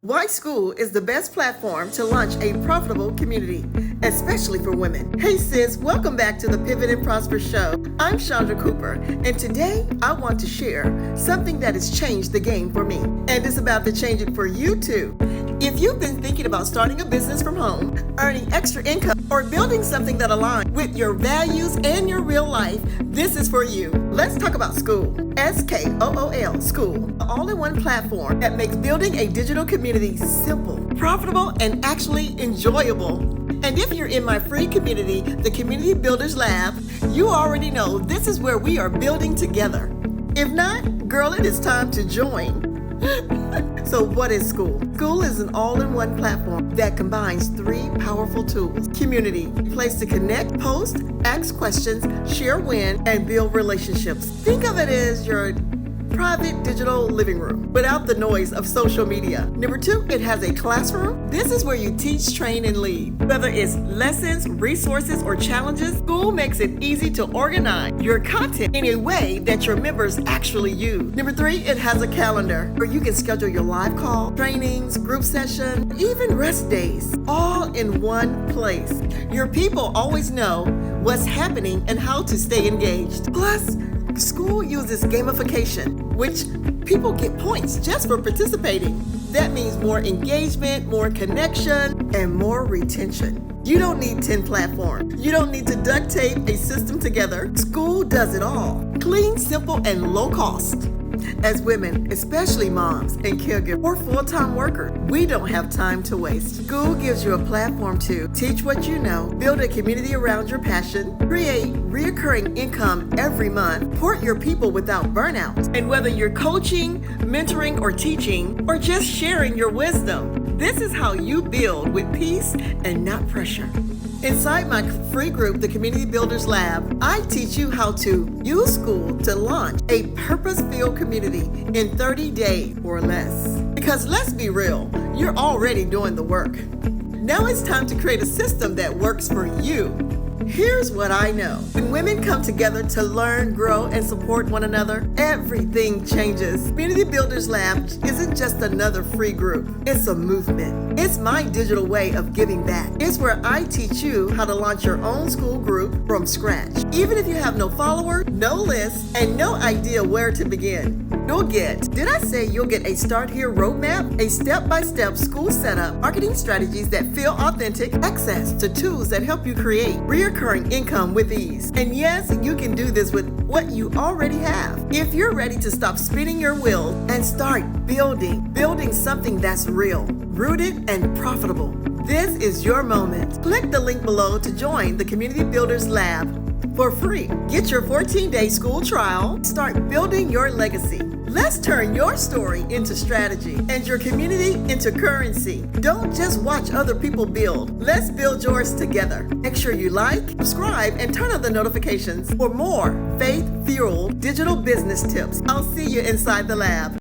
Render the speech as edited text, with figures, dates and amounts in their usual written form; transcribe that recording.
Why Skool is the best platform to launch a profitable community, especially for women. Hey sis, welcome back to the Pivot and Prosper Show. I'm Chandra Cooper, and today I want to share something that has changed the game for me, and it's about to change it for you too. If you've been thinking about starting a business from home, earning extra income, or building something that aligns with your values and your real life, this is for you. Let's talk about Skool. Skool, Skool, the all-in-one platform that makes building a digital community simple, profitable, and actually enjoyable. And if you're in my free community, the Community Builders Lab, you already know this is where we are building together. If not, girl, it is time to join. So what is Skool? Skool is an all-in-one platform that combines three powerful tools. Community, a place to connect, post, ask questions, share wins, and build relationships. Think of it as your private digital living room without the noise of social media. Number two, it has a classroom. This is where you teach, train, and lead. Whether it's lessons, resources, or challenges, Skool makes it easy to organize your content in a way that your members actually use. Number three, it has a calendar where you can schedule your live call, trainings, group session, even rest days, all in one place. Your people always know what's happening and how to stay engaged. Plus, Skool uses gamification, which people get points just for participating. That means more engagement, more connection, and more retention. You don't need 10 platforms. You don't need to duct tape a system together. Skool does it all. Clean, simple, and low cost. As women, especially moms and caregivers or full-time workers, we don't have time to waste. Skool gives you a platform to teach what you know, build a community around your passion, create recurring income every month, support your people without burnout. And whether you're coaching, mentoring, or teaching, or just sharing your wisdom, this is how you build with peace and not pressure. Inside my free group, the Community Builders Lab, I teach you how to use Skool to launch a purpose-filled community in 30 days or less. Because let's be real, you're already doing the work. Now it's time to create a system that works for you. Here's what I know. When women come together to learn, grow, and support one another, everything changes. Community Builders Lab isn't just another free group. It's a movement. It's my digital way of giving back. It's where I teach you how to launch your own Skool group from scratch. Even if you have no followers, no list, and no idea where to begin. You'll get a Start Here roadmap, a step-by-step Skool setup, marketing strategies that feel authentic, access to tools that help you create recurring income with ease. And yes, you can do this with what you already have. If you're ready to stop spinning your wheels and start building something that's real, rooted, and profitable, this is your moment. Click the link below to join the Community Builders Lab for free. Get your 14-day Skool trial. Start building your legacy. Let's turn your story into strategy and your community into currency. Don't just watch other people build. Let's build yours together. Make sure you like, subscribe, and turn on the notifications for more faith-fueled digital business tips. I'll see you inside the lab.